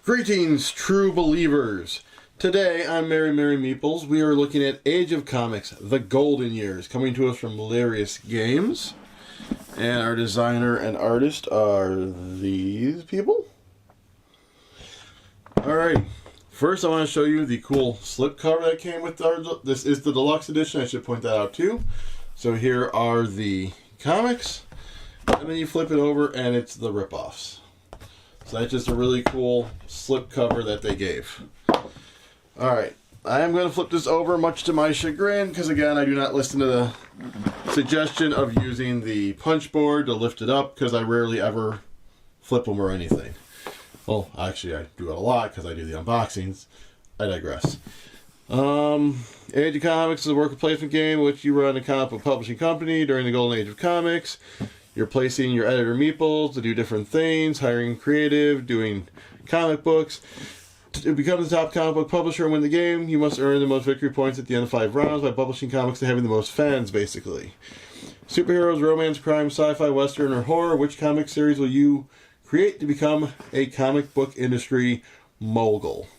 Greetings, true believers. Today on Merry Meeples, we are looking at Age of Comics, The Golden Years, coming to us from Lirius Games. And our designer and artist are these people. Alright, first I want to show you the cool slipcover that came with this is the deluxe edition, I should point that out too. So here are the comics, and then you flip it over and it's the rip-offs. So that's just a really cool slipcover that they gave. Alright, I am going to flip this over, much to my chagrin, because again, I do not listen to the suggestion of using the punch board to lift it up, because I rarely ever flip them or anything. Well, actually, I do it a lot, because I do the unboxings. I digress. Age of Comics is a worker placement game in which you run a comic book publishing company during the golden age of comics. You're placing your editor meeples to do different things, hiring creative, doing comic books. To become the top comic book publisher and win the game, you must earn the most victory points at the end of 5 rounds by publishing comics and having the most fans, basically. Superheroes, romance, crime, sci-fi, western, or horror. Which comic series will you create to become a comic book industry mogul?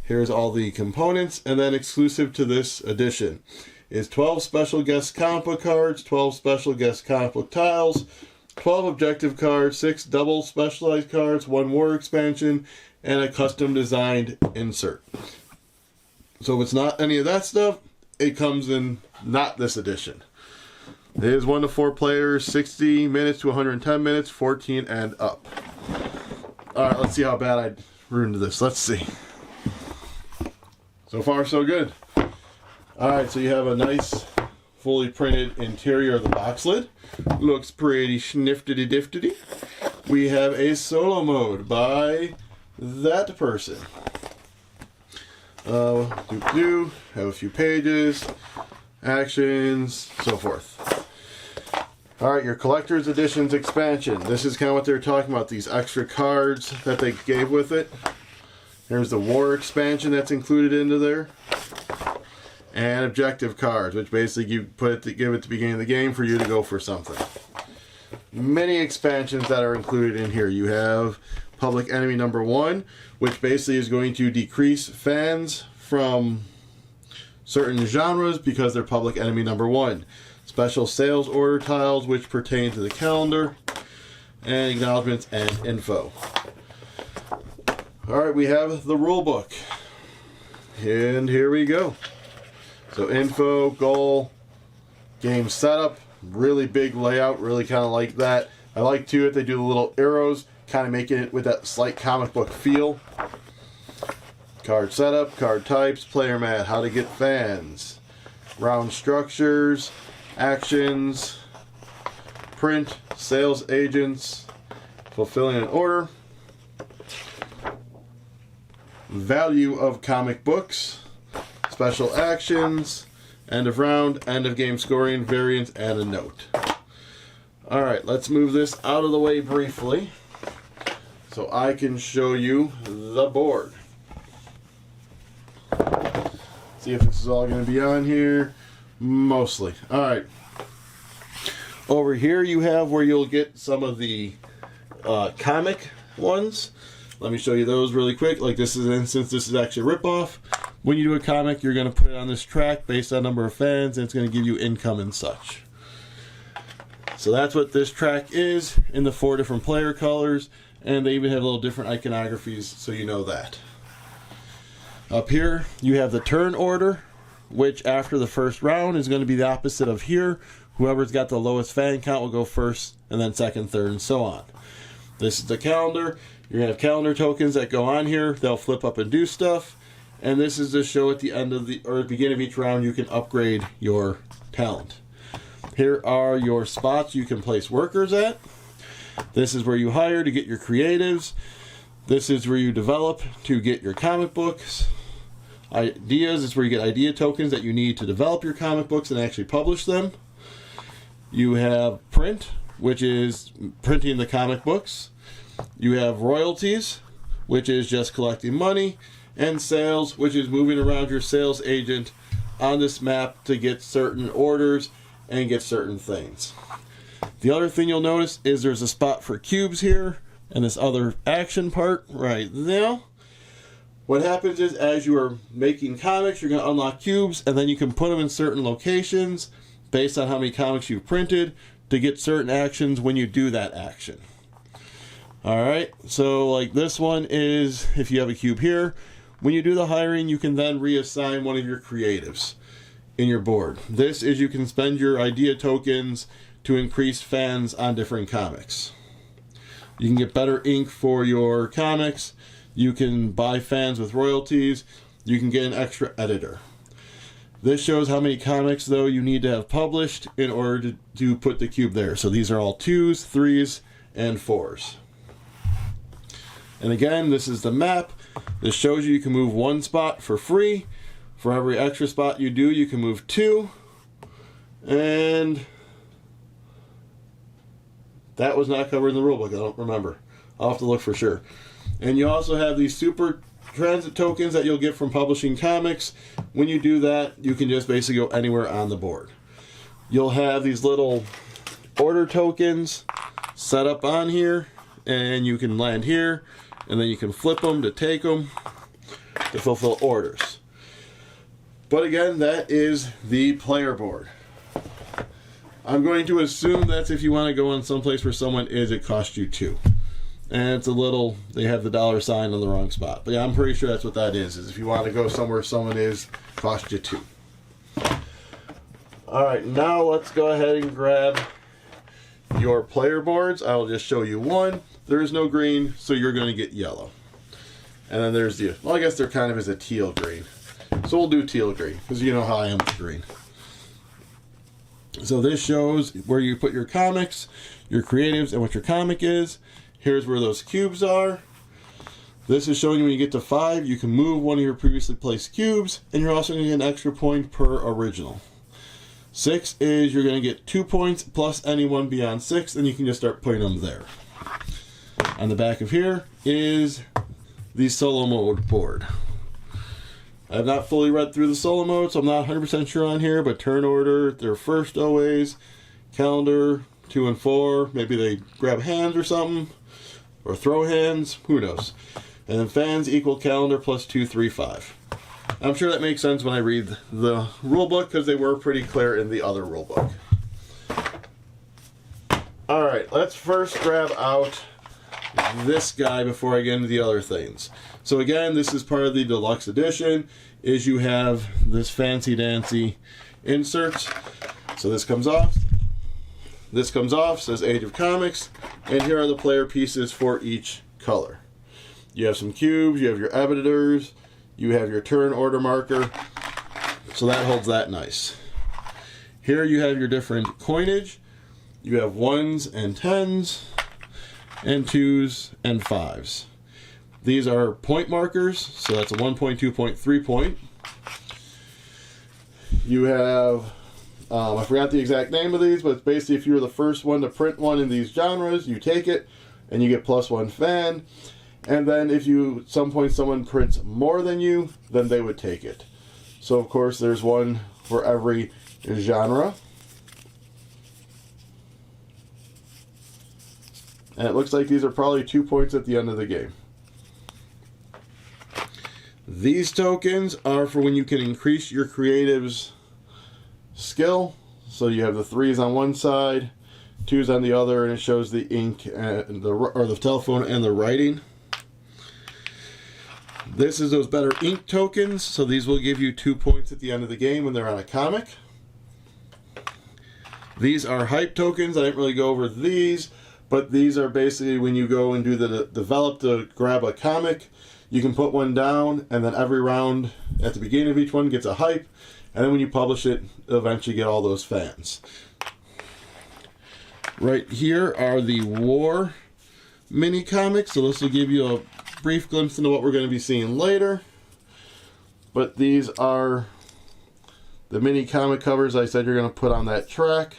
Here's all the components, and then exclusive to this edition is 12 special guest comic book cards, 12 special guest comic book tiles, 12 objective cards, 6 double specialized cards, 1 war expansion, and a custom designed insert. So if it's not any of that stuff, it comes in not this edition. It is 1 to 4 players, 60 minutes to 110 minutes, 14 and up. Alright, let's see how bad I ruined this. Let's see. So far, so good. Alright, so you have a nice, fully printed interior of the box lid. Looks pretty schniftity-diftity. We have a solo mode by that person. Have a few pages, actions, so forth. Alright, your collector's editions expansion. This is kind of what they're talking about, these extra cards that they gave with it. There's the war expansion that's included into there. And objective cards, which basically give it at the beginning of the game for you to go for something. Many expansions that are included in here. You have Public Enemy number 1, which basically is going to decrease fans from certain genres because they're Public Enemy number 1. Special sales order tiles, which pertain to the calendar, and acknowledgments and info. Alright, we have the rule book. And here we go. So info, goal, game setup, really big layout, really kind of like that. I like too if they do the little arrows, kind of making it with that slight comic book feel. Card setup, card types, player mat, how to get fans, round structures, actions, print, sales agents, fulfilling an order, value of comic books, special actions, end of round, end of game scoring, variants, and a note. Alright, let's move this out of the way briefly so I can show you the board. See if this is all going to be on here. Mostly. Alright. Over here you have where you'll get some of the comic ones. Let me show you those really quick. Like this is an instance, this is actually a rip-off. When you do a comic, you're going to put it on this track based on number of fans, and it's going to give you income and such. So that's what this track is in the 4 different player colors, and they even have little different iconographies, so you know that. Up here, you have the turn order, which after the first round is going to be the opposite of here. Whoever's got the lowest fan count will go first, and then second, third, and so on. This is the calendar. You're going to have calendar tokens that go on here. They'll flip up and do stuff. And this is to show at the end of the beginning of each round you can upgrade your talent. Here are your spots you can place workers at. This is where you hire to get your creatives. This is where you develop to get your comic books. Ideas is where you get idea tokens that you need to develop your comic books and actually publish them. You have print, which is printing the comic books. You have royalties, which is just collecting money. And sales, which is moving around your sales agent on this map to get certain orders and get certain things. The other thing you'll notice is there's a spot for cubes here, and this other action part right there. What happens is, as you are making comics, you're going to unlock cubes, and then you can put them in certain locations based on how many comics you've printed to get certain actions when you do that action. Alright, so like this one is, if you have a cube here, when you do the hiring, you can then reassign one of your creatives in your board. This is, you can spend your idea tokens to increase fans on different comics. You can get better ink for your comics. You can buy fans with royalties. You can get an extra editor. This shows how many comics, though, you need to have published in order to put the cube there. So these are all 2s, 3s, and 4s. And again, this is the map. This shows you can move 1 spot for free. For every extra spot you do, you can move 2. And that was not covered in the rulebook. I don't remember. I'll have to look for sure. And you also have these super transit tokens that you'll get from publishing comics. When you do that, you can just basically go anywhere on the board. You'll have these little order tokens set up on here, and you can land here, and then you can flip them to take them to fulfill orders. But again, that is the player board. I'm going to assume that's if you want to go on someplace where someone is, it costs you 2. And it's a little, they have the $ on the wrong spot. But yeah, I'm pretty sure that's what that is if you want to go somewhere someone is, cost you 2. Alright, now let's go ahead and grab your player boards. I'll just show you one. There is no green, so you're going to get yellow. And then there's the, well, I guess there kind of is a teal green. So we'll do teal green, because you know how I am with green. So this shows where you put your comics, your creatives, and what your comic is. Here's where those cubes are. This is showing you when you get to 5, you can move one of your previously placed cubes, and you're also going to get an extra point per original. 6 is you're going to get 2 points plus anyone beyond 6, and you can just start putting them there. On the back of here is the solo mode board. I have not fully read through the solo mode, so I'm not 100% sure on here, but turn order, their first always, calendar, 2 and 4, maybe they grab hands or something, or throw hands, who knows. And then fans equal calendar plus 2, 3, 5. I'm sure that makes sense when I read the rule book, because they were pretty clear in the other rule book. Alright, let's first grab out this guy before I get into the other things. So again, this is part of the deluxe edition, is you have this fancy dancy inserts. So this comes off. This comes off, says Age of Comics, and here are the player pieces for each color. You have some cubes, you have your editors, you have your turn order marker, so that holds that nice. Here you have your different coinage. You have 1s and 10s, and 2s and 5s. These are point markers, so that's a 1 point, 2 point, 3 point. You have, I forgot the exact name of these, but it's basically if you're the first one to print one in these genres, you take it, and you get +1 fan. And then if you, at some point someone prints more than you, then they would take it. So of course there's one for every genre. And it looks like these are probably 2 points at the end of the game. These tokens are for when you can increase your creative's skill. So you have the 3s on one side, 2s on the other, and it shows the ink and the telephone and the writing. This is those better ink tokens, so these will give you 2 points at the end of the game when they're on a comic. These are hype tokens. I didn't really go over these, but these are basically when you go and do the develop to grab a comic, you can put one down, and then every round at the beginning of each one gets a hype, and then when you publish it, you'll eventually get all those fans. Right here are the War mini comics, so this will give you a brief glimpse into what we're going to be seeing later. But these are the mini comic covers I said you're going to put on that track.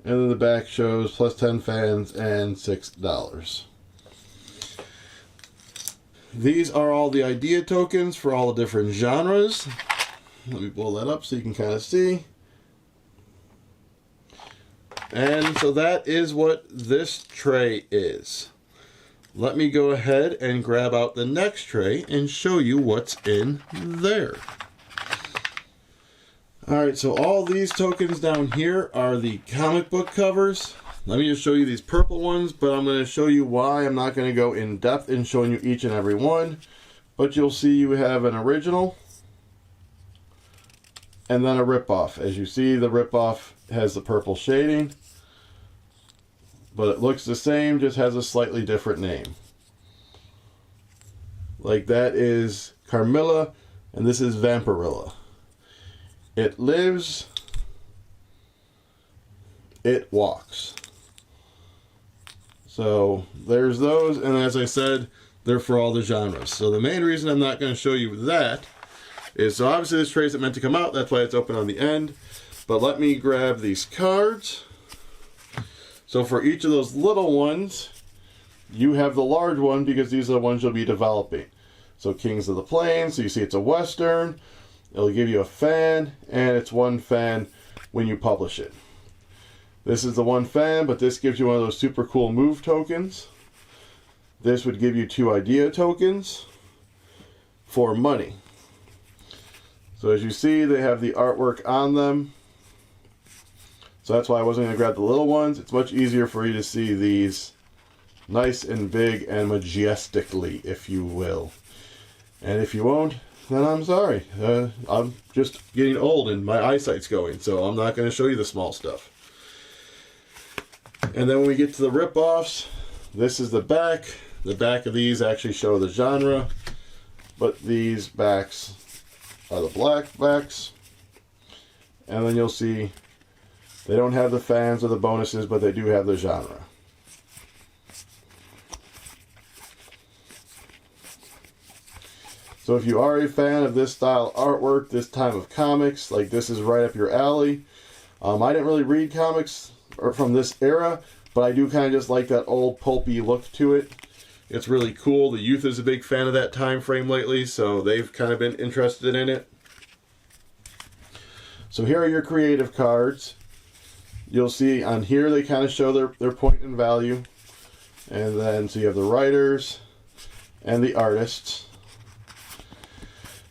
And then the back shows +10 fans and $6. These are all the idea tokens for all the different genres. Let me blow that up so you can kind of see. And so that is what this tray is. Let me go ahead and grab out the next tray and show you what's in there. Alright, so all these tokens down here are the comic book covers. Let me just show you these purple ones, but I'm going to show you why. I'm not going to go in depth in showing you each and every one. But you'll see you have an original and then a ripoff. As you see, the ripoff has the purple shading, but it looks the same, just has a slightly different name. Like that is Carmilla, and this is Vampirilla. It lives, it walks. So there's those, and as I said, they're for all the genres. So the main reason I'm not going to show you that is, so obviously this tray isn't meant to come out, that's why it's open on the end. But let me grab these cards. So for each of those little ones, you have the large one because these are the ones you'll be developing. So Kings of the Plains, so you see it's a Western. It'll give you a fan, and it's one fan when you publish it. This is the one fan, but this gives you one of those super cool move tokens. This would give you 2 idea tokens for money. So as you see, they have the artwork on them. So that's why I wasn't going to grab the little ones. It's much easier for you to see these nice and big and majestically, if you will. And if you won't, then I'm sorry. I'm just getting old and my eyesight's going, so I'm not going to show you the small stuff. And then when we get to the rip-offs, this is the back. The back of these actually show the genre, but these backs are the black backs. And then you'll see they don't have the fans or the bonuses, but they do have the genre. So if you are a fan of this style artwork, this time of comics, like this is right up your alley. I didn't really read comics from this era, but I do kind of just like that old pulpy look to it. It's really cool. The youth is a big fan of that time frame lately, so they've kind of been interested in it. So here are your creative cards. You'll see on here they kind of show their point and value. And then so you have the writers and the artists.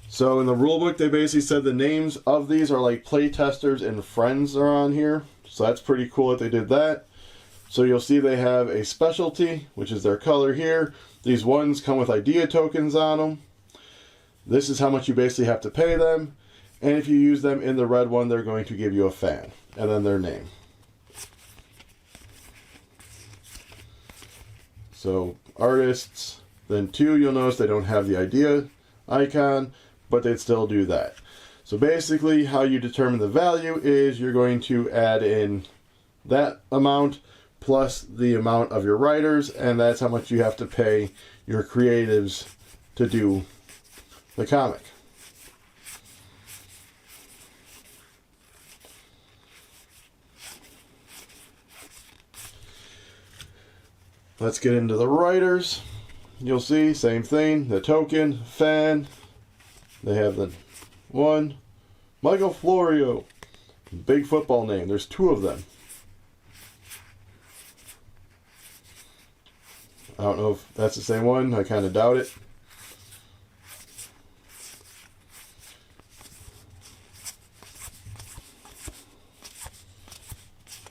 So in the rulebook they basically said the names of these are like play testers and friends are on here. So that's pretty cool that they did that. So you'll see they have a specialty, which is their color here. These ones come with idea tokens on them. This is how much you basically have to pay them. And if you use them in the red one, they're going to give you a fan. And then their name. So artists, then 2, you'll notice they don't have the idea icon, but they'd still do that. So basically how you determine the value is you're going to add in that amount plus the amount of your writers, and that's how much you have to pay your creatives to do the comic. Let's get into the writers. You'll see, same thing, the token, fan. They have the one, Michael Florio, big football name. There's 2 of them. I don't know if that's the same one. I kind of doubt it.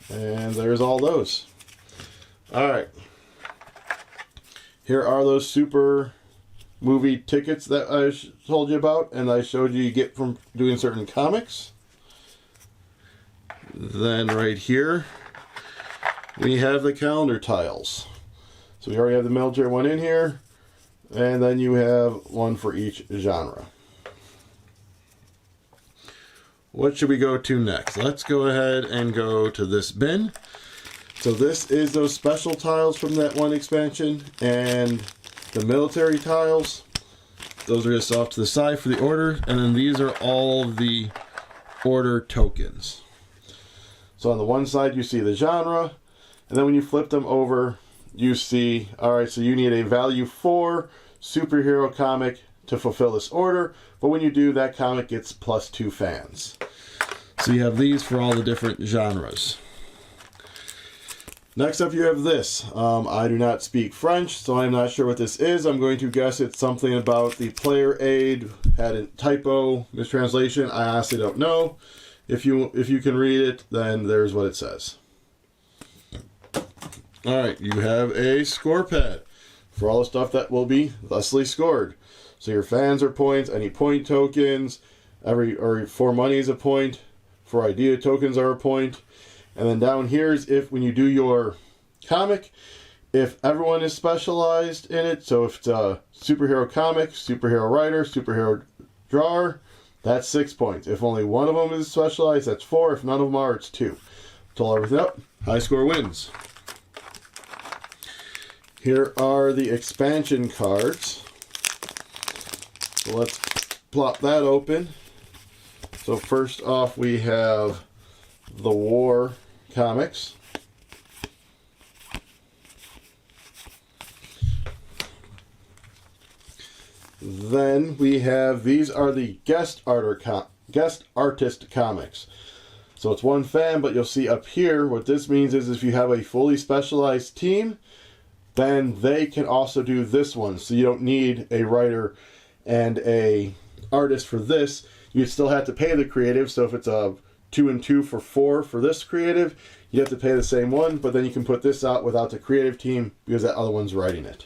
And there's all those. All right. Here are those super movie tickets that I told you about and I showed you get from doing certain comics. Then right here we have the calendar tiles. So we already have the military one in here, and then you have one for each genre. What should we go to next? Let's go ahead and go to this bin. So this is those special tiles from that one expansion, and the military tiles. Those are just off to the side for the order, and then these are all the order tokens. So on the one side you see the genre, and then when you flip them over, you see, alright, so you need a value 4 superhero comic to fulfill this order, but when you do, that comic gets plus 2 fans. So you have these for all the different genres. Next up, you have this. I do not speak French, so I'm not sure what this is. I'm going to guess it's something about the player aid, had a typo, mistranslation. I honestly don't know. If you can read it, then there's what it says. Alright, you have a score pad for all the stuff that will be thusly scored. So your fans are points, any point tokens, for money is a point, for idea tokens are a point. And then down here is if when you do your comic, if everyone is specialized in it, so if it's a superhero comic, superhero writer, superhero drawer, that's 6 points. If only one of them is specialized, that's 4. If none of them are, it's 2. Total everything up, high score wins. Here are the expansion cards. So let's plop that open. So first off, we have the War comics. Then we have, these are the guest artist comics. So it's one fan, but you'll see up here, what this means is if you have a fully specialized team, then they can also do this one. So you don't need a writer and a artist for this. You still have to pay the creative. So if it's a 2 and 2 for 4 for this creative, you have to pay the same one, but then you can put this out without the creative team because that other one's writing it.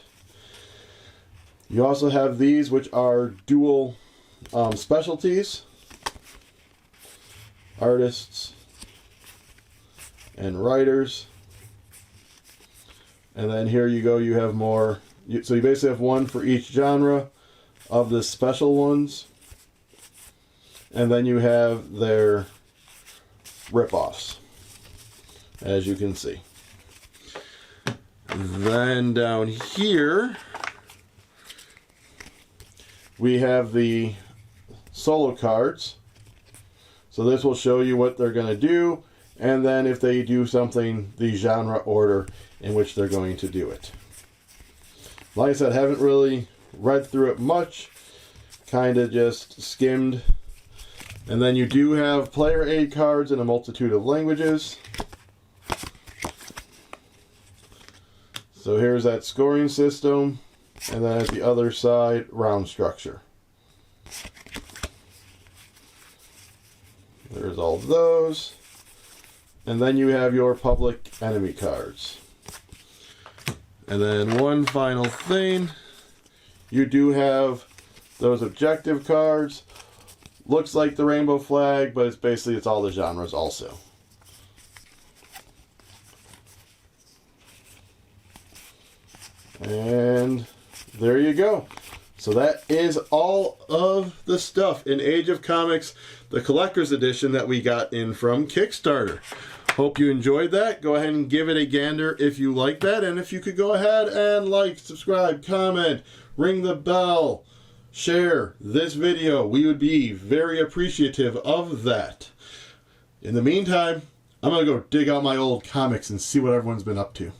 You also have these, which are dual specialties, artists and writers. And then here you go, you have more. So you basically have one for each genre of the special ones. And then you have their rip-offs, as you can see. Then down here, we have the solo cards. So this will show you what they're going to do, and then if they do something, the genre order in which they're going to do it. Like I said, haven't really read through it much, kind of just skimmed. And then you do have player aid cards in a multitude of languages. So here's that scoring system, and then at the other side, round structure. There's all those. And then you have your public enemy cards. And then one final thing, you do have those objective cards. Looks like the rainbow flag, but it's all the genres also. And there you go. So that is all of the stuff in Age of Comics, the collector's edition that we got in from Kickstarter. Hope you enjoyed that. Go ahead and give it a gander if you like that. And if you could go ahead and like, subscribe, comment, ring the bell, share this video. We would be very appreciative of that. In the meantime, I'm going to go dig out my old comics and see what everyone's been up to.